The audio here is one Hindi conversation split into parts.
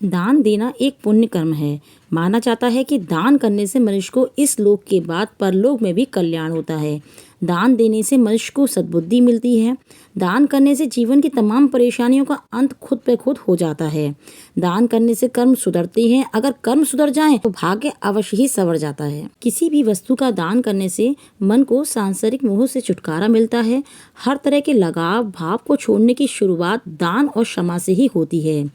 दान देना एक पुण्य कर्म है। माना जाता है कि दान करने से मनुष्य को इस लोक के बाद परलोक में भी कल्याण होता है। दान देने से मनुष्य को सद्बुद्धि मिलती है। दान करने से जीवन की तमाम परेशानियों का अंत खुद पे खुद हो जाता है। दान करने से कर्म सुधरते हैं। अगर कर्म सुधर जाएं तो भाग्य अवश्य ही संवर जाता है। किसी भी वस्तु का दान करने से मन को सांसारिक मोह से छुटकारा मिलता है। हर तरह के लगाव भाव को छोड़ने की शुरुआत दान और क्षमा से ही होती है।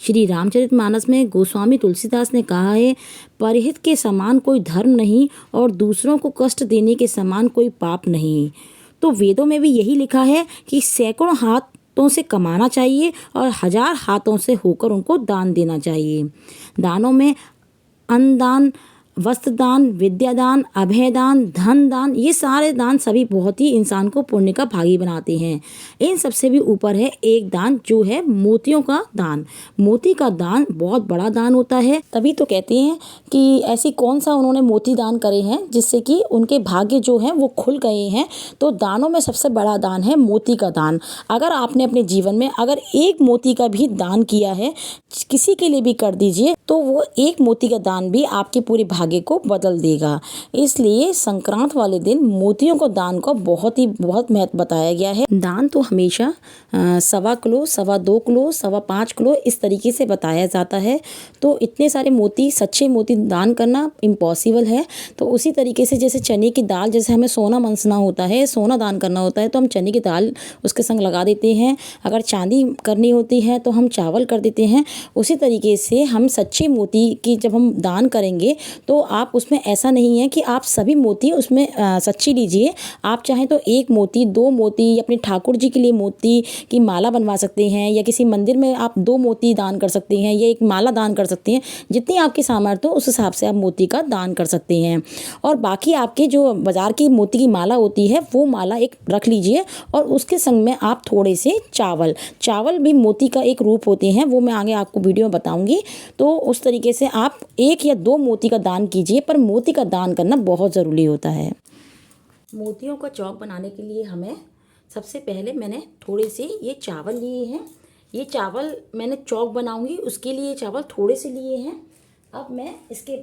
श्री रामचरितमानस में गोस्वामी तुलसीदास ने कहा है, परहित के समान कोई धर्म नहीं और दूसरों को कष्ट देने के समान कोई पाप नहीं। तो वेदों में भी यही लिखा है कि सैकड़ों हाथों से कमाना चाहिए और 1000 हाथों से होकर उनको दान देना चाहिए। दानों में अन्नदान, वस्त्रदान, विद्यादान, अभयदान, धन दान, ये सारे दान सभी बहुत ही इंसान को पुण्य का भागी बनाते हैं। इन सबसे भी ऊपर है एक दान जो है मोतियों का दान। मोती का दान बहुत बड़ा दान होता है। तभी तो कहते हैं कि ऐसी कौन सा उन्होंने मोती दान करे हैं जिससे कि उनके भाग्य जो हैं वो खुल गए हैं। तो दानों में सबसे बड़ा दान है मोती का दान। अगर आपने अपने जीवन में अगर एक मोती का भी दान किया है, किसी के लिए भी कर दीजिए, तो वो एक मोती का दान भी आपके पूरे भाग्य को बदल देगा। इसलिए संक्रांत वाले दिन मोतियों को दान को बहुत महत्व बताया गया है। दान तो हमेशा 1.25 किलो, 2.25 किलो, 5.25 किलो इस तरीके से बताया जाता है। तो इतने सारे मोती, सच्चे मोती दान करना इम्पॉसिबल है। तो उसी तरीके से जैसे चने की दाल, जैसे हमें सोना मनसना होता है, सोना दान करना होता है तो हम चने की दाल उसके संग लगा देते हैं। अगर चांदी करनी होती है तो हम चावल कर देते हैं। उसी तरीके से हम सच्चे मोती की जब हम दान करेंगे तो आप उसमें ऐसा नहीं है कि आप सभी मोती उसमें सच्ची लीजिए। आप चाहें तो 1 मोती, 2 मोती, अपने ठाकुर जी के लिए मोती की माला बनवा सकते हैं, या किसी मंदिर में आप 2 मोती दान कर सकते हैं, या 1 माला दान कर सकते हैं। जितनी आपकी सामर्थ्य हो उस हिसाब से आप मोती का दान कर सकते हैं। और बाकी आपके जो बाजार की मोती की माला होती है वो माला एक रख लीजिए, और उसके संग में आप थोड़े से चावल भी मोती का एक रूप होते हैं, वो मैं आगे आपको वीडियो में बताऊंगी। तो उस तरीके से आप 1 या 2 मोती का दान कीजिए, पर मोती का दान करना बहुत ज़रूरी होता है। मोतियों का चौक बनाने के लिए हमें सबसे पहले मैंने थोड़े से ये चावल लिए हैं। ये चावल मैंने चौक बनाऊंगी उसके लिए चावल थोड़े से लिए हैं। अब मैं इसके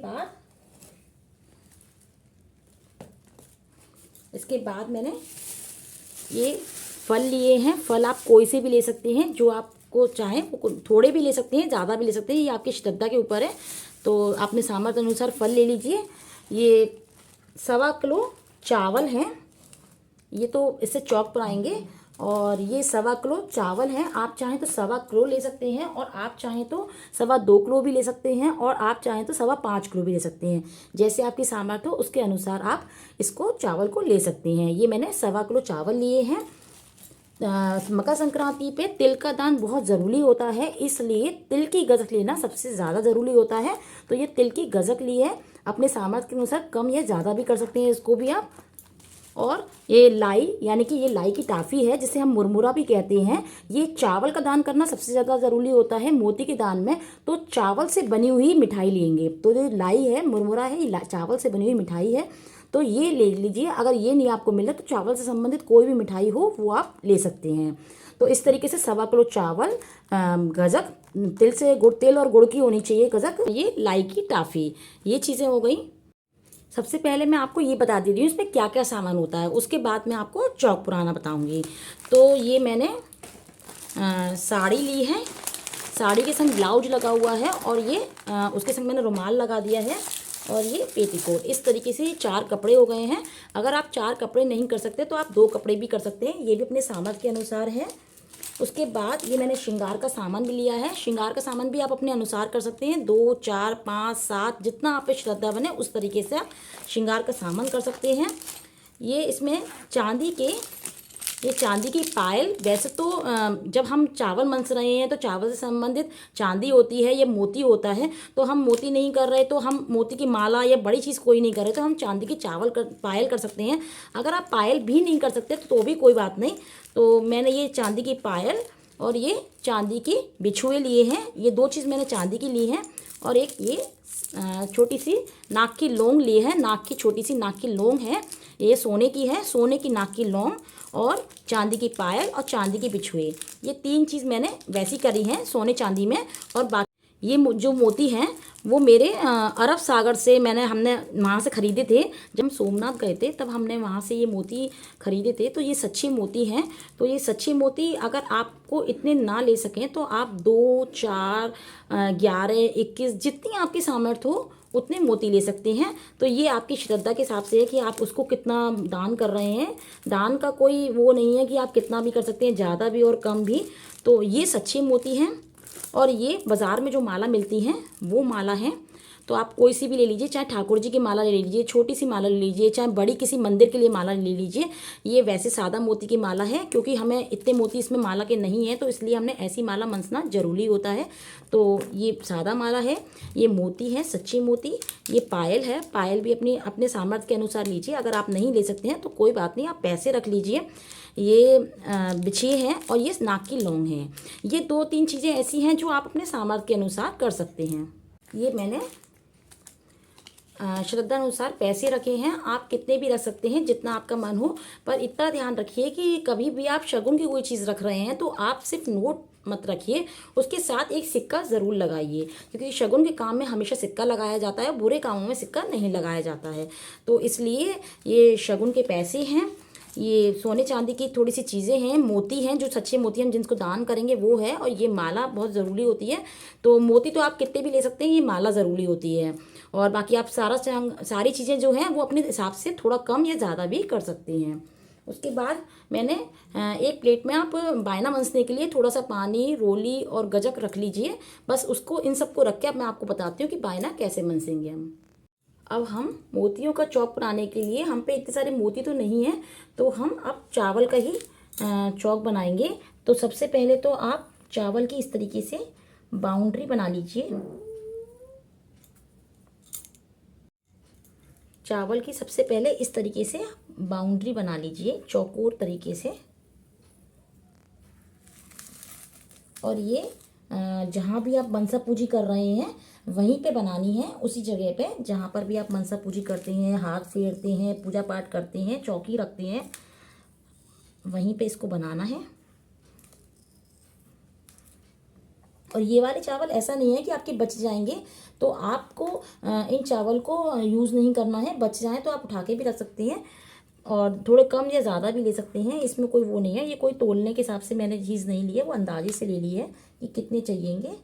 बाद मैंने ये फल लिए हैं। फल आप कोई से भी ले सकते हैं, जो आपको चाहें। थोड़े भी ले सकते हैं, ज़्यादा भी ले सकते हैं, ये आपकी श्रद्धा के ऊपर है। तो अपने सामर्थ्य अनुसार फल ले लीजिए। ये 1.25 किलो चावल हैं, ये तो इससे चौक बनाएंगे। और ये 1.25 किलो चावल हैं। आप चाहें तो 1.25 किलो ले सकते हैं, और आप चाहें तो 2.25 किलो भी ले सकते हैं, और आप चाहें तो 5.25 किलो भी ले सकते हैं। जैसे आपकी सामर्थ्य हो उसके अनुसार आप इसको चावल को ले सकते हैं। ये मैंने 1.25 किलो चावल लिए हैं। मकर संक्रांति पे तिल का दान बहुत ज़रूरी होता है, इसलिए तिल की गजक लेना सबसे ज़्यादा ज़रूरी होता है। तो ये तिल की गजक ली है। अपने सामर्थ्य के अनुसार कम या ज़्यादा भी कर सकते हैं इसको भी आप। और ये लाई, यानी कि ये लाई की टाफ़ी है जिसे हम मुरमुरा भी कहते हैं। ये चावल का दान करना सबसे ज़्यादा ज़रूरी होता है मोती के दान में। तो चावल से बनी हुई मिठाई लेंगे। तो जो लाई है, मुरमुरा है, ये चावल से बनी हुई मिठाई है, तो ये ले लीजिए। अगर ये नहीं आपको मिले तो चावल से संबंधित कोई भी मिठाई हो वो आप ले सकते हैं। तो इस तरीके से 1.25 किलो चावल, गजक, तिल और गुड़ की होनी चाहिए गजक, ये लाई की टाफ़ी, ये चीज़ें हो गई। सबसे पहले मैं आपको ये बता दे रही हूँ इसमें क्या क्या सामान होता है, उसके बाद मैं आपको चौक पुराना बताऊँगी। तो ये मैंने साड़ी ली है, साड़ी के संग ब्लाउज लगा हुआ है, और ये उसके संग मैंने रुमाल लगा दिया है, और ये पेटीकोट। इस तरीके से 4 कपड़े हो गए हैं। अगर आप 4 कपड़े नहीं कर सकते तो आप 2 कपड़े भी कर सकते हैं, ये भी अपने सामर्थ्य के अनुसार है। उसके बाद ये मैंने श्रृंगार का सामान भी लिया है। श्रृंगार का सामान भी आप अपने अनुसार कर सकते हैं, 2, 4, 5, 7, जितना आप पे श्रद्धा बने उस तरीके से आप श्रृंगार का सामान कर सकते हैं। ये इसमें चांदी की पायल। वैसे तो जब हम चावल मनस रहे हैं तो चावल से संबंधित चांदी होती है, ये मोती होता है। तो हम मोती नहीं कर रहे तो हम मोती की माला या बड़ी चीज़ कोई नहीं कर रहे तो हम चांदी की पायल कर सकते हैं। अगर आप पायल भी नहीं कर सकते तो भी कोई बात नहीं। तो मैंने ये चांदी की पायल और ये चांदी की बिछुए लिए हैं। ये 2 चीज़ मैंने चांदी की ली हैं। और एक ये छोटी सी नाक की लौंग ली है, छोटी सी नाक की लौंग है, ये सोने की है, सोने की नाक की लौंग, और चांदी की पायल और चांदी की बिछुए। ये 3 चीज़ मैंने वैसी करी हैं सोने चांदी में। और बाकी ये जो मोती हैं वो मेरे अरब सागर से हमने वहाँ से ख़रीदे थे। जब हम सोमनाथ गए थे तब हमने वहाँ से ये मोती ख़रीदे थे। तो ये सच्चे मोती हैं। तो ये सच्चे मोती अगर आपको इतने ना ले सकें तो आप 2, 4, 11, 21 जितनी आपकी सामर्थ्य हो उतने मोती ले सकते हैं। तो ये आपकी श्रद्धा के हिसाब से है कि आप उसको कितना दान कर रहे हैं। दान का कोई वो नहीं है कि आप कितना भी कर सकते हैं, ज़्यादा भी और कम भी। तो ये सच्चे मोती हैं। और ये बाज़ार में जो माला मिलती हैं वो माला है। तो आप कोई सी भी ले लीजिए, चाहे ठाकुर जी की माला ले लीजिए, छोटी सी माला ले लीजिए, चाहे बड़ी किसी मंदिर के लिए माला ले लीजिए। ये वैसे सादा मोती की माला है, क्योंकि हमें इतने मोती इसमें माला के नहीं है तो इसलिए हमने ऐसी माला मनसना जरूरी होता है। तो ये सादा माला है, ये मोती है, सच्ची मोती। ये पायल है, पायल भी अपने सामर्थ्य के अनुसार लीजिए। अगर आप नहीं ले सकते हैं तो कोई बात नहीं, आप पैसे रख लीजिए। ये बिछिए हैं और ये नाक की लौंग है। ये 2-3 चीज़ें ऐसी हैं जो आप अपने सामर्थ्य के अनुसार कर सकते हैं। ये मैंने श्रद्धा अनुसार पैसे रखे हैं। आप कितने भी रख सकते हैं, जितना आपका मन हो। पर इतना ध्यान रखिए कि कभी भी आप शगुन की कोई चीज़ रख रहे हैं तो आप सिर्फ नोट मत रखिए, उसके साथ एक सिक्का ज़रूर लगाइए। क्योंकि शगुन के काम में हमेशा सिक्का लगाया जाता है, बुरे कामों में सिक्का नहीं लगाया जाता है। तो इसलिए ये शगुन के पैसे हैं। ये सोने चांदी की थोड़ी सी चीज़ें हैं, मोती हैं, जो सच्चे मोती हम जिनको दान करेंगे वो है। और ये माला बहुत ज़रूरी होती है। तो मोती तो आप कितने भी ले सकते हैं, ये माला ज़रूरी होती है। और बाकी आप सारी चीज़ें जो हैं वो अपने हिसाब से थोड़ा कम या ज़्यादा भी कर सकती हैं। उसके बाद मैंने एक प्लेट में आप बायना मनसने के लिए थोड़ा सा पानी, रोली और गजक रख लीजिए। बस उसको इन सबको रख के अब मैं आपको बताती हूँ कि बायना कैसे मनसेंगे हम। अब हम मोतियों का चौक बनाने के लिए, हम पे इतने सारे मोती तो नहीं है, तो हम अब चावल का ही चौक बनाएंगे। तो सबसे पहले तो आप चावल की इस तरीके से बाउंड्री बना लीजिए। चावल की सबसे पहले इस तरीके से बाउंड्री बना लीजिए, चौकोर तरीके से। और ये जहाँ भी आप मनसा पूजी कर रहे हैं वहीं पे बनानी है, उसी जगह पे जहाँ पर भी आप मनसा पूजी करते हैं, हाथ फेरते हैं, पूजा पाठ करते हैं, चौकी रखते हैं, वहीं पे इसको बनाना है। और ये वाले चावल ऐसा नहीं है कि आपके बच जाएंगे, तो आपको इन चावल को यूज़ नहीं करना है। बच जाए तो आप उठा के भी रख सकते हैं और थोड़े कम या ज़्यादा भी ले सकते हैं। इसमें कोई वो नहीं है, ये कोई तोलने के हिसाब से मैंने चीज़ नहीं ली है, वो अंदाजे से ले ली है कि कितने चाहिएंगे।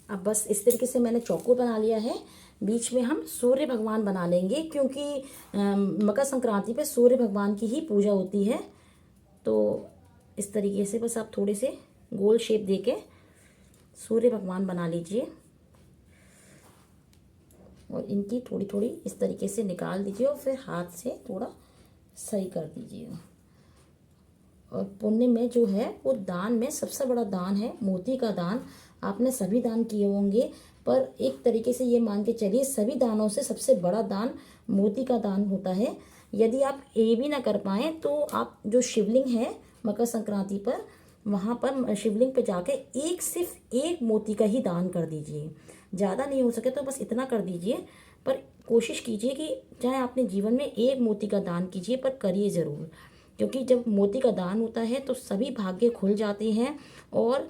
अब बस इस तरीके से मैंने चौकोर बना लिया है। बीच में हम सूर्य भगवान बना लेंगे, क्योंकि मकर संक्रांति पे सूर्य भगवान की ही पूजा होती है। तो इस तरीके से बस आप थोड़े से गोल शेप देके सूर्य भगवान बना लीजिए और इनकी थोड़ी थोड़ी इस तरीके से निकाल दीजिए और फिर हाथ से थोड़ा सही कर दीजिए। और पुण्य में जो है वो दान में सबसे बड़ा दान है मोती का दान। आपने सभी दान किए होंगे, पर एक तरीके से ये मान के चलिए सभी दानों से सबसे बड़ा दान मोती का दान होता है। यदि आप ये भी ना कर पाएँ तो आप जो शिवलिंग है मकर संक्रांति पर, वहाँ पर शिवलिंग पे जाके सिर्फ एक मोती का ही दान कर दीजिए। ज़्यादा नहीं हो सके तो बस इतना कर दीजिए, पर कोशिश कीजिए कि चाहे आपने जीवन में एक मोती का दान कीजिए, पर करिए ज़रूर। क्योंकि जब मोती का दान होता है तो सभी भाग्य खुल जाते हैं और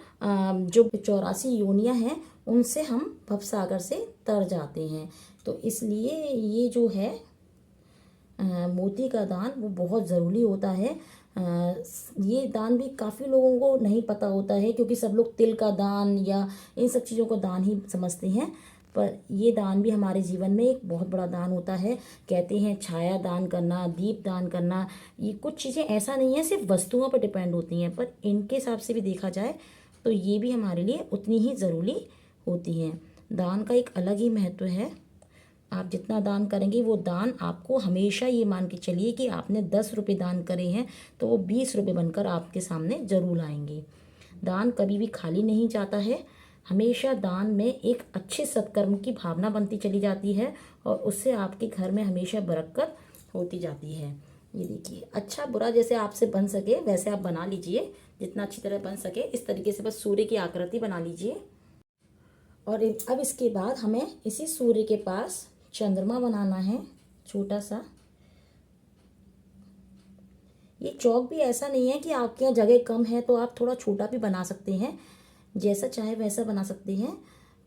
जो 84 योनियाँ हैं उनसे हम भवसागर से तर जाते हैं। तो इसलिए ये जो है मोती का दान वो बहुत ज़रूरी होता है। ये दान भी काफ़ी लोगों को नहीं पता होता है, क्योंकि सब लोग तिल का दान या इन सब चीज़ों को दान ही समझते हैं। पर ये दान भी हमारे जीवन में एक बहुत बड़ा दान होता है। कहते हैं छाया दान करना, दीप दान करना, ये कुछ चीज़ें ऐसा नहीं है सिर्फ वस्तुओं पर डिपेंड होती हैं, पर इनके हिसाब से भी देखा जाए तो ये भी हमारे लिए उतनी ही ज़रूरी होती हैं। दान का एक अलग ही महत्व है। आप जितना दान करेंगे वो दान आपको हमेशा ये मान के चलिए कि आपने 10 रुपये दान करे हैं तो वो 20 रुपये बनकर आपके सामने ज़रूर आएंगे। दान कभी भी खाली नहीं जाता है। हमेशा दान में एक अच्छे सत्कर्म की भावना बनती चली जाती है और उससे आपके घर में हमेशा बरकत होती जाती है। ये देखिए, अच्छा बुरा जैसे आपसे बन सके वैसे आप बना लीजिए, जितना अच्छी तरह बन सके इस तरीके से बस सूर्य की आकृति बना लीजिए। और अब इसके बाद हमें इसी सूर्य के पास चंद्रमा बनाना है, छोटा सा। ये चौक भी ऐसा नहीं है कि आपके यहाँ जगह कम है तो आप थोड़ा छोटा भी बना सकते हैं, जैसा चाहे वैसा बना सकते हैं।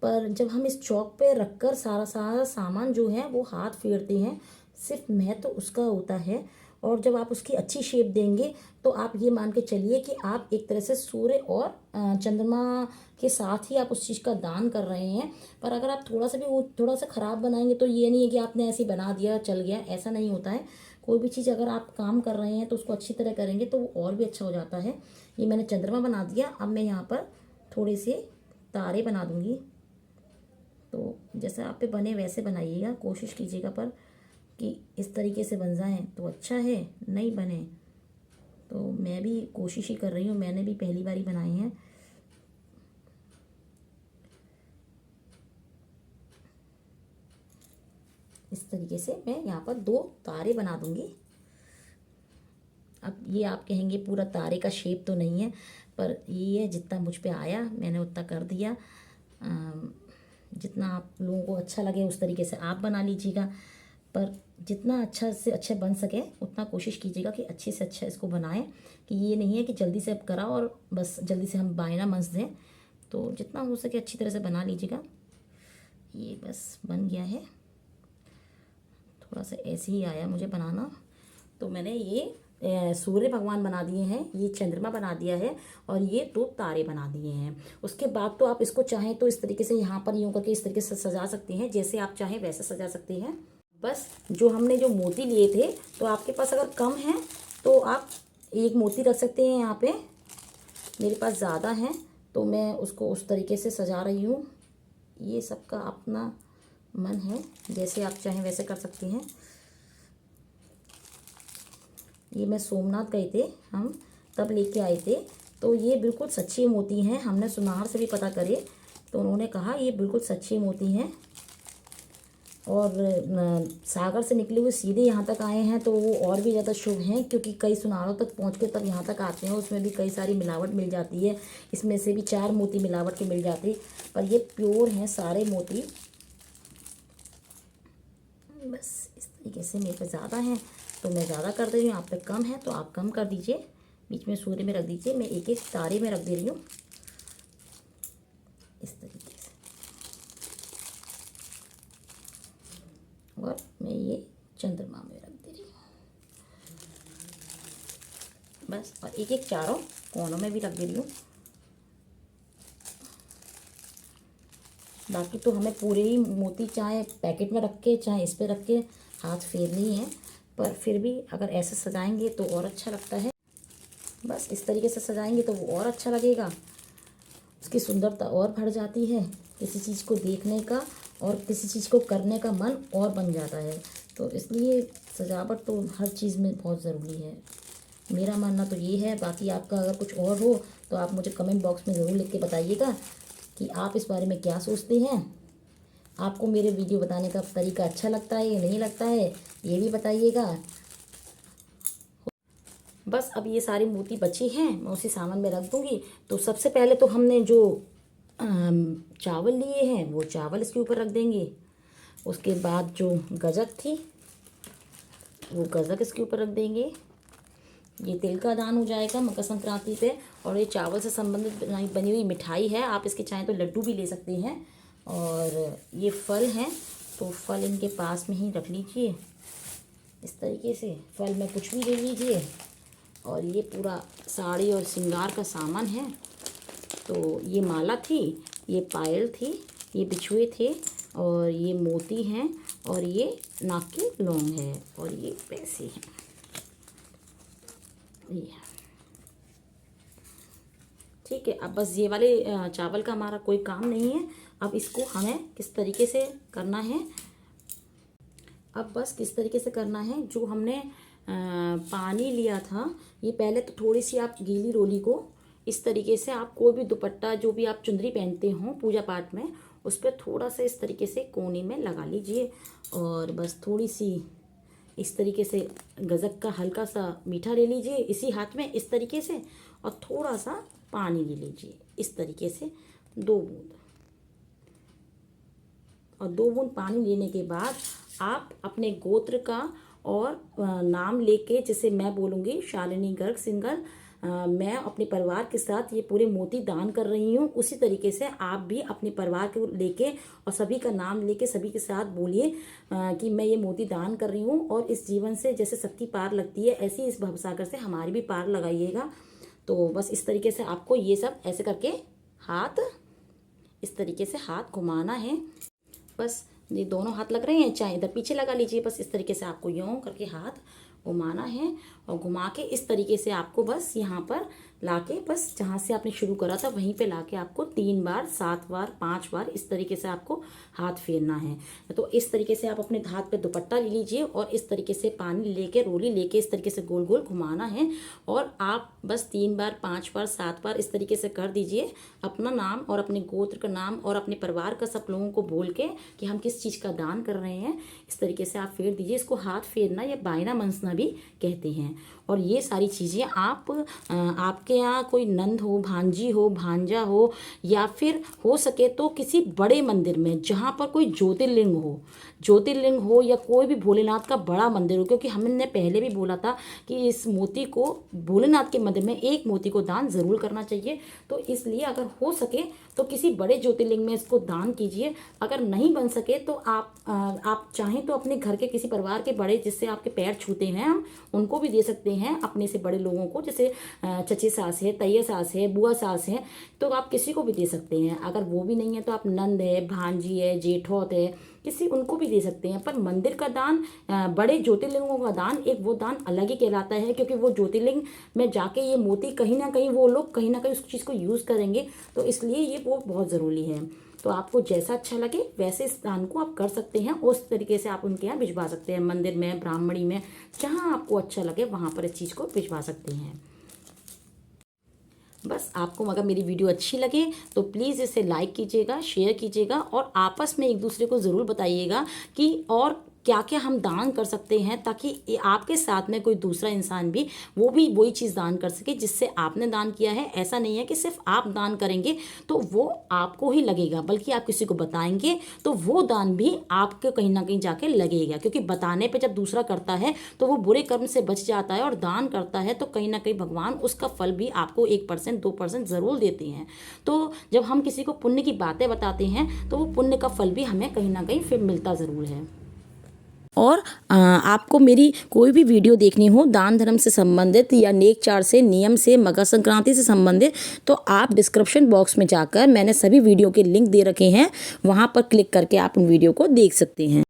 पर जब हम इस चौक पे रखकर सारा सारा सामान जो है वो हाथ फेरते हैं, सिर्फ महत्व उसका होता है। और जब आप उसकी अच्छी शेप देंगे तो आप ये मान के चलिए कि आप एक तरह से सूर्य और चंद्रमा के साथ ही आप उस चीज़ का दान कर रहे हैं। पर अगर आप थोड़ा सा भी वो थोड़ा सा ख़राब बनाएंगे तो ये नहीं है कि आपने ऐसे ही बना दिया चल गया, ऐसा नहीं होता है। कोई भी चीज़ अगर आप काम कर रहे हैं तो उसको अच्छी तरह करेंगे तो वो और भी अच्छा हो जाता है। ये मैंने चंद्रमा बना दिया। अब मैं यहाँ पर थोड़े से तारे बना दूंगी। तो जैसे आप पे बने वैसे बनाइएगा, कोशिश कीजिएगा पर कि इस तरीके से बन जाएं तो अच्छा है, नहीं बने तो मैं भी कोशिश ही कर रही हूँ, मैंने भी पहली बार ही बनाए हैं। इस तरीके से मैं यहाँ पर 2 तारे बना दूंगी। अब ये आप कहेंगे पूरा तारे का शेप तो नहीं है, पर ये है जितना मुझ पे आया मैंने उतना कर दिया। जितना आप लोगों को अच्छा लगे उस तरीके से आप बना लीजिएगा, पर जितना अच्छा से अच्छा बन सके उतना कोशिश कीजिएगा कि अच्छे से अच्छा इसको बनाएं, कि ये नहीं है कि जल्दी से अब करा और बस जल्दी से हम बायना मंस दें। तो जितना हो सके अच्छी तरह से बना लीजिएगा। ये बस बन गया है, थोड़ा सा ऐसे ही आया मुझे बनाना। तो मैंने ये सूर्य भगवान बना दिए हैं, ये चंद्रमा बना दिया है और ये 2 तारे बना दिए हैं। उसके बाद तो आप इसको चाहें तो इस तरीके से यहाँ पर यूँ करके इस तरीके से सजा सकते हैं, जैसे आप चाहें वैसे सजा सकते हैं। बस जो हमने जो मोती लिए थे, तो आपके पास अगर कम है तो आप एक मोती रख सकते हैं यहाँ पे। मेरे पास ज़्यादा है तो मैं उसको उस तरीके से सजा रही हूँ। ये सबका अपना मन है, जैसे आप चाहें वैसे कर सकते हैं। ये मैं सोमनाथ गए थे हम, तब लेके आए थे। तो ये बिल्कुल सच्चे मोती हैं, हमने सुनार से भी पता करे तो उन्होंने कहा ये बिल्कुल सच्चे मोती हैं। और सागर से निकले हुए सीधे यहाँ तक आए हैं तो वो और भी ज़्यादा शुभ हैं, क्योंकि कई सुनारों तक पहुँच के तब यहाँ तक आते हैं, उसमें भी कई सारी मिलावट मिल जाती है। इसमें से भी 4 मोती मिलावट के मिल जाते, पर ये प्योर हैं सारे मोती। बस इस तरीके से मेरे पे ज़्यादा हैं तो मैं ज़्यादा कर दे रही हूँ, आप पे कम है तो आप कम कर दीजिए। बीच में सूर्य में रख दीजिए, मैं एक एक तारे में रख दे रही हूँ इस तरीके से। और मैं ये चंद्रमा में रख दे रही हूँ बस, और एक एक चारों कोनों में भी रख दे रही हूँ। बाकी तो हमें पूरे ही मोती चाहे पैकेट में रख के चाहे इस पे रख के हाथ फेरनी है, पर फिर भी अगर ऐसे सजाएंगे तो और अच्छा लगता है। बस इस तरीके से सजाएंगे तो वो और अच्छा लगेगा, उसकी सुंदरता और बढ़ जाती है। किसी चीज़ को देखने का और किसी चीज़ को करने का मन और बन जाता है। तो इसलिए सजावट तो हर चीज़ में बहुत ज़रूरी है, मेरा मानना तो ये है। बाकी आपका अगर कुछ और हो तो आप मुझे कमेंट बॉक्स में ज़रूर लिख के बताइएगा कि आप इस बारे में क्या सोचते हैं। आपको मेरे वीडियो बताने का तरीका अच्छा लगता है या नहीं लगता है, ये भी बताइएगा। बस अब ये सारी मोती बची हैं, मैं उसी सामान में रख दूँगी। तो सबसे पहले तो हमने जो चावल लिए हैं वो चावल इसके ऊपर रख देंगे। उसके बाद जो गजक थी वो गजक इसके ऊपर रख देंगे। ये तिल का दान हो जाएगा मकर संक्रांति पे। और ये चावल से संबंधित बनी हुई मिठाई है, आप इसके चाहें तो लड्डू भी ले सकते हैं। और ये फल हैं तो फल इनके पास में ही रख लीजिए इस तरीके से, फल में कुछ भी ले लीजिए। और ये पूरा साड़ी और श्रृंगार का सामान है। तो ये माला थी, ये पायल थी, ये बिछुए थे, और ये मोती हैं, और ये नाक की लौंग है, और ये पैसे हैं। ये ठीक है। अब बस ये वाले चावल का हमारा कोई काम नहीं है। अब इसको हमें किस तरीके से करना है, अब बस किस तरीके से करना है, जो हमने पानी लिया था, ये पहले तो थोड़ी सी आप गीली रोली को इस तरीके से आप कोई भी दुपट्टा, जो भी आप चुंदरी पहनते हो पूजा पाठ में, उस पर थोड़ा सा इस तरीके से कोने में लगा लीजिए। और बस थोड़ी सी इस तरीके से गजक का हल्का सा मीठा ले लीजिए इसी हाथ में इस तरीके से, और थोड़ा सा पानी ले लीजिए इस तरीके से 2 बूंद। और 2 बूंद पानी लेने के बाद आप अपने गोत्र का और नाम लेके, जैसे मैं बोलूँगी शालिनी गर्ग सिंघल, मैं अपने परिवार के साथ ये पूरे मोती दान कर रही हूँ, उसी तरीके से आप भी अपने परिवार को लेके और सभी का नाम लेके सभी के साथ बोलिए कि मैं ये मोती दान कर रही हूँ। और इस जीवन से जैसे शक्ति पार लगती है, ऐसे ही इस भवसागर से हमारी भी पार लगाइएगा। तो बस इस तरीके से आपको ये सब ऐसे करके हाथ, इस तरीके से हाथ घुमाना है। बस ये दोनों हाथ लग रहे हैं, चाहे इधर पीछे लगा लीजिए। बस इस तरीके से आपको यूँ करके हाथ घुमाना है, और घुमा के इस तरीके से आपको बस यहाँ पर लाके, बस जहाँ से आपने शुरू करा था वहीं पे लाके आपको 3 बार, 7 बार, 5 बार इस तरीके से आपको हाथ फेरना है। तो इस तरीके से आप अपने हाथ पे दुपट्टा ले लीजिए और इस तरीके से पानी लेके, रोली लेके इस तरीके से गोल गोल घुमाना है। और आप बस 3 बार, 5 बार, 7 बार इस तरीके से कर दीजिए। अपना नाम और अपने गोत्र का नाम और अपने परिवार का सब लोगों को बोल के कि हम किस चीज़ का दान कर रहे हैं, इस तरीके से आप फेर दीजिए। इसको हाथ फेरना या बायना मनसना भी कहते हैं। और ये सारी चीज़ें आप आपके यहाँ कोई नंद हो, भांजी हो, भांजा हो, या फिर हो सके तो किसी बड़े मंदिर में जहाँ पर कोई ज्योतिर्लिंग हो या कोई भी भोलेनाथ का बड़ा मंदिर हो, क्योंकि हमने पहले भी बोला था कि इस मोती को भोलेनाथ के मंदिर में एक मोती को दान ज़रूर करना चाहिए। तो इसलिए अगर हो सके तो किसी बड़े ज्योतिर्लिंग में इसको दान कीजिए। अगर नहीं बन सके तो आप चाहें तो अपने घर के किसी परिवार के बड़े, जिससे आपके पैर छूते हैं, हम उनको भी दे सकते हैं, अपने से बड़े लोगों को, जैसे चचे सास है, तैया सास है, बुआ सास है, तो आप किसी को भी दे सकते हैं। अगर वो भी नहीं है तो आप नंद है, भांजी है, जेठौत है, किसी उनको भी दे सकते हैं। पर मंदिर का दान, बड़े ज्योतिर्लिंगों का दान, एक वो दान अलग ही कहलाता है, क्योंकि वो ज्योतिर्लिंग में जाके ये मोती कहीं ना कहीं वो लोग कहीं ना कहीं उस चीज़ को यूज़ करेंगे, तो इसलिए ये वो बहुत ज़रूरी है। तो आपको जैसा अच्छा लगे वैसे इस दान को आप कर सकते हैं, उस तरीके से आप उनके यहाँ भिजवा सकते हैं। मंदिर में, ब्राह्मणी में, जहाँ आपको अच्छा लगे वहाँ पर इस चीज़ को भिजवा सकते हैं। बस आपको अगर मेरी वीडियो अच्छी लगे तो प्लीज़ इसे लाइक कीजिएगा, शेयर कीजिएगा, और आपस में एक दूसरे को ज़रूर बताइएगा कि और क्या क्या हम दान कर सकते हैं, ताकि आपके साथ में कोई दूसरा इंसान भी वही चीज़ दान कर सके जिससे आपने दान किया है। ऐसा नहीं है कि सिर्फ आप दान करेंगे तो वो आपको ही लगेगा, बल्कि आप किसी को बताएंगे तो वो दान भी आपके कहीं ना कहीं जाके लगेगा। क्योंकि बताने पे जब दूसरा करता है तो वो बुरे कर्म से बच जाता है, और दान करता है तो कहीं ना कहीं भगवान उसका फल भी आपको 1%, 2% ज़रूर देते हैं। तो जब हम किसी को पुण्य की बातें बताते हैं तो वो पुण्य का फल भी हमें कहीं ना कहीं फिर मिलता ज़रूर है। और आपको मेरी कोई भी वीडियो देखनी हो दान धर्म से संबंधित या नेक चार से, नियम से, मकर संक्रांति से संबंधित, तो आप डिस्क्रिप्शन बॉक्स में जाकर मैंने सभी वीडियो के लिंक दे रखे हैं, वहाँ पर क्लिक करके आप उन वीडियो को देख सकते हैं।